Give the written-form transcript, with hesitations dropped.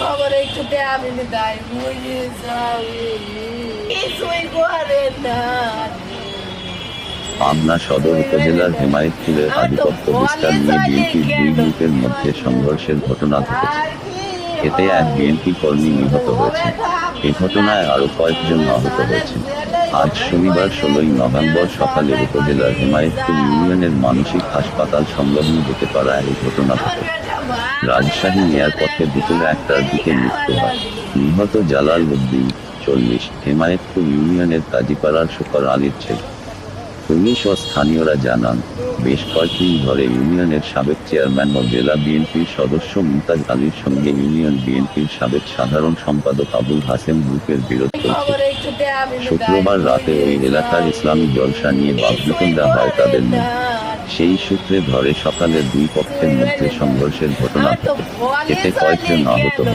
খবর একটু আমি দাই বুঝি কিছুই করে না। পাবনা সদর উপজেলার হেমায়েতপুরের আধিপত্য বিস্তার নিয়ে বিএনপির দুই গ্রুপের মধ্যে সংঘর্ষের ঘটনা ঘটেছে। এতে এক বিএনপি কর্মী নিহত হয়েছেন। এ ঘটনায় আরও কয়েকজন আহত হয়েছেন। আজ শনিবার 16 নভেম্বর সকালে উপজেলার হেমায়েতপুর ইউনিয়নের মানসিক হাসপাতাল সংলগ্ন হতেপাড়ায় এই ঘটনা ঘটে। রাজশাহী এয়ারপোর্টে দুপুর 1টার দিকে মৃত্যু হয়। নিহত জালাল উদ্দিন 40 হেমায়েতপুর ইউনিয়নের কাজীপাড়ার শুকর আলীর ছেলে। পুলিশ ও স্থানীয়রা জানান, বেশ কয়েকদিন ধরে ইউনিয়নের সাবেক চেয়ারম্যান ও জেলা বিএনপির সদস্য মুমতাজ আলীর সঙ্গে ইউনিয়ন বিএনপির সাবেক সাধারণ সম্পাদক আবুল হাসেম গ্রুপের বিরোধ চলছে। শুক্রবার রাতে ওই এলাকার ইসলামী জলসা নিয়ে বাকবিতণ্ডা হয় তাদের মধ্যে। সেই সূত্রে ধরে সকালে দুই পক্ষের মধ্যে সংঘর্ষের ঘটনা ঘটে। এতে কয়েকজন আহত হন।